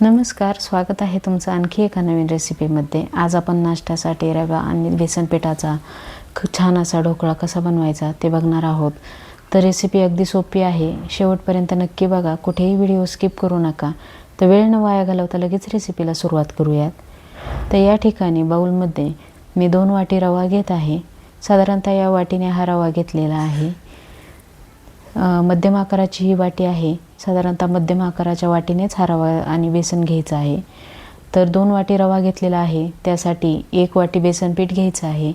नमस्कार, स्वागत आहे तुमचं आणखी एका नवीन रेसिपीमध्ये। आज आपण नाश्त्यासाठी रवा आणि बेसन पिठाचा छान असा ढोकळा कसा बनवायचा ते बघणार आहोत। तर रेसिपी अगदी सोपी आहे, शेवटपर्यंत नक्की बघा, कुठेही व्हिडिओ स्किप करू नका। तर वेळ न वाया घालवता लगेच रेसिपीला सुरुवात करूयात। तर या ठिकाणी बाउलमध्ये मी 2 वाटी रवा घेत आहे। साधारणतः या वाटीने हा रवा घेतलेला आहे। मध्यम आकाराची ही वाटी आहे। साधारणतः मध्यम आकाराच्या वाटीनेच हा रवा आणि बेसन घ्यायचं आहे। तर 2 वाटी रवा घेतलेला आहे, त्यासाठी 1 वाटी बेसन पीठ घ्यायचं आहे।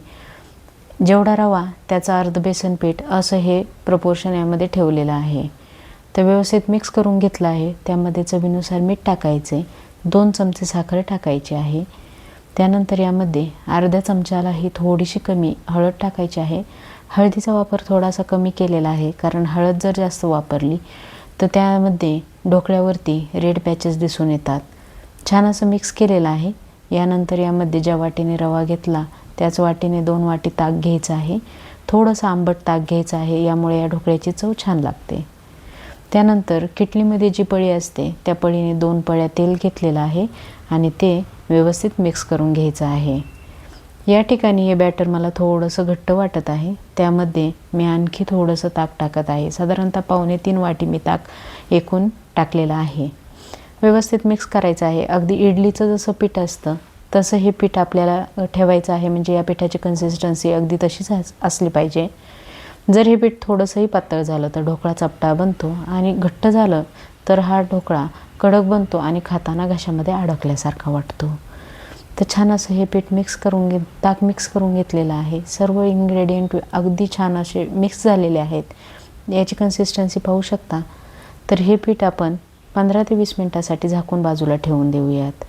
जेवढा रवा त्याचा अर्ध बेसन पीठ असं हे प्रपोर्शन यामध्ये ठेवलेलं आहे। तर व्यवस्थित मिक्स करून घेतलं आहे। त्यामध्ये चवीनुसार मीठ टाकायचे, 2 चमचे साखर टाकायची आहे। त्यानंतर यामध्ये अर्ध्या चमच्याला ही थोडीशी कमी हळद टाकायची आहे। हळदीचा वापर थोडासा कमी केलेला आहे, कारण हळद जर जास्त वापरली तर त्यामध्ये ढोकळ्यावरती रेड पॅचेस दिसून येतात। छान असं मिक्स केलेलं आहे। यानंतर यामध्ये ज्या वाटीने रवा घेतला त्याच वाटीने 2 वाटी ताक घ्यायचं आहे। थोडंसं आंबट ताक घ्यायचं आहे, यामुळे या ढोकळ्याची चव छान लागते। त्यानंतर किटलीमध्ये जी पळी असते त्या पळीने 2 पळ्या तेल घेतलेलं आहे आणि ते व्यवस्थित मिक्स करून घ्यायचं आहे। या ठिकाणी हे बॅटर मला थोडंसं घट्ट वाटत आहे, त्यामध्ये मी आणखी थोडंसं ताक टाकत आहे। साधारणतः 2.25 वाटी मी ताक एकूण टाकलेलं आहे। व्यवस्थित मिक्स करायचं आहे। अगदी इडलीचं जसं पीठ असतं तसं हे पीठ आपल्याला ठेवायचं आहे, म्हणजे या पिठाची कन्सिस्टन्सी अगदी तशीच असली पाहिजे। जर हे पीठ थोडंसंही पातळ झालं तर ढोकळा चपटा बनतो आणि घट्ट झालं तर हा ढोकळा कडक बनतो आणि खाताना घशामध्ये अडकल्यासारखा वाटतो। तर छान असं हे पीठ ताक मिक्स करून घेतलेलं आहे। सर्व इन्ग्रेडियंट अगदी छान असे मिक्स झालेले आहेत। याची कन्सिस्टन्सी पाहू शकता। तर हे पीठ आपण 15 ते 20 मिनिटासाठी झाकून बाजूला ठेवून देऊयात।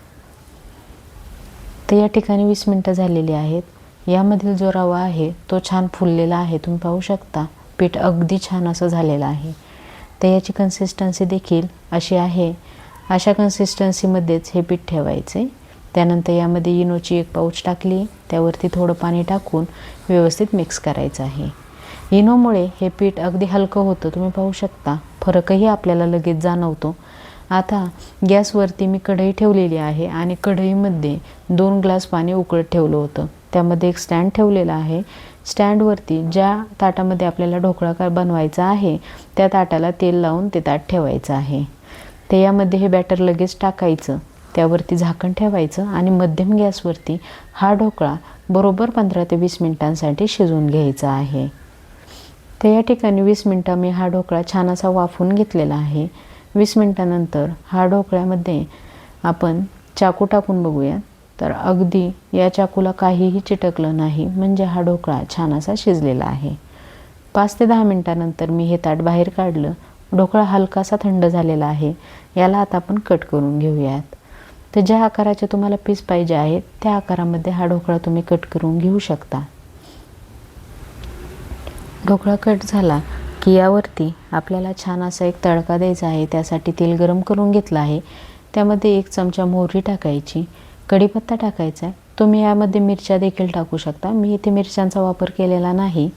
तर या ठिकाणी 20 मिनिटं झालेली आहेत। यामधील जो रवा आहे तो छान फुललेला आहे, तुम्ही पाहू शकता। पीठ अगदी छान असं झालेलं आहे। तर याची कन्सिस्टन्सी देखील अशी आहे। अशा कन्सिस्टन्सीमध्येच हे पीठ ठेवायचे। त्यानंतर यामध्ये इनोची 1 पाऊच टाकली, त्यावरती थोडं पाणी टाकून व्यवस्थित मिक्स करायचं आहे। इनोमुळे हे पीठ अगदी हलकं होतं, तुम्ही पाहू शकता। फरकही आपल्याला लगेच जाणवतो। आता गॅसवरती मी कढई ठेवलेली आहे आणि कढईमध्ये 2 ग्लास पाणी उकळत ठेवलं होतं। त्यामध्ये एक स्टँड ठेवलेला आहे। स्टँडवरती ज्या ताटामध्ये आपल्याला ढोकळा बनवायचा आहे त्या ताटाला तेल लावून ते ताट ठेवायचं आहे। ते यामध्ये हे बॅटर लगेच टाकायचं, त्यावरती झाकण ठेवायचं आणि मध्यम गॅसवरती हा ढोकळा बरोबर 15 ते 20 मिनिटांसाठी शिजवून घ्यायचा आहे। तर या ठिकाणी 20 मिनिटं मी हा ढोकळा छान असा वाफवून घेतलेला आहे। 20 मिनिटांनंतर हा ढोकळ्यामध्ये आपण चाकू टाकून बघूया। तर अगदी या चाकूला काहीही चिटकलं नाही, म्हणजे हा ढोकळा छान असा शिजलेला आहे। 5 ते 10 मिनिटांनंतर मी हे ताट बाहेर काढलं। ढोकळा हलकासा थंड झालेला आहे। याला आता आपण कट करून घेऊयात। तर ज्या आकाराचे तुम्हाला पीस पाहिजे आहेत त्या आकारामध्ये हा ढोकळा तुम्ही कट करून घेऊ शकता। ढोकळा कट झाला की यावरती आपल्याला छान असा एक तडका द्यायचा आहे। त्यासाठी तेल गरम करून घेतलं आहे। त्यामध्ये 1 चमचा मोहरी टाकायची, कढीपत्ता टाकायचा आहे। तुम्ही यामध्ये मिरच्या देखील टाकू शकता। मी इथे मिरच्यांचा वापर केलेला नाही,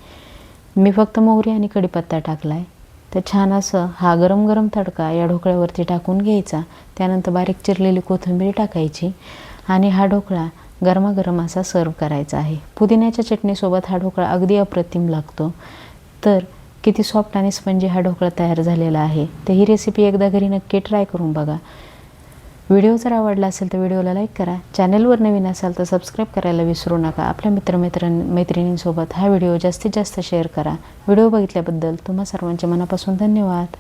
मी फक्त मोहरी आणि कढीपत्ता टाकला आहे। तर छान असं हा गरम गरम तडका या ढोकळ्यावरती टाकून घ्यायचा। त्यानंतर बारीक चिरलेली कोथिंबीर टाकायची आणि हा ढोकळा गरमागरम असा सर्व करायचा आहे। पुदिन्याच्या चटणीसोबत हा ढोकळा अगदी अप्रतिम लागतो। तर किती सॉफ्ट आणि स्पंजी हा ढोकळा तयार झालेला आहे। तर ही रेसिपी एकदा घरी नक्की ट्राय करून बघा। व्हिडिओ जर आवडला असेल तर व्हिडिओला लाईक करा। चॅनलवर नवीन असाल तर सबस्क्राईब करायला विसरू नका। आपल्या मैत्रिणींसोबत हा व्हिडिओ जास्तीत जास्त शेअर करा। व्हिडिओ बघितल्याबद्दल तुम्हा सर्वांचे मनापासून धन्यवाद।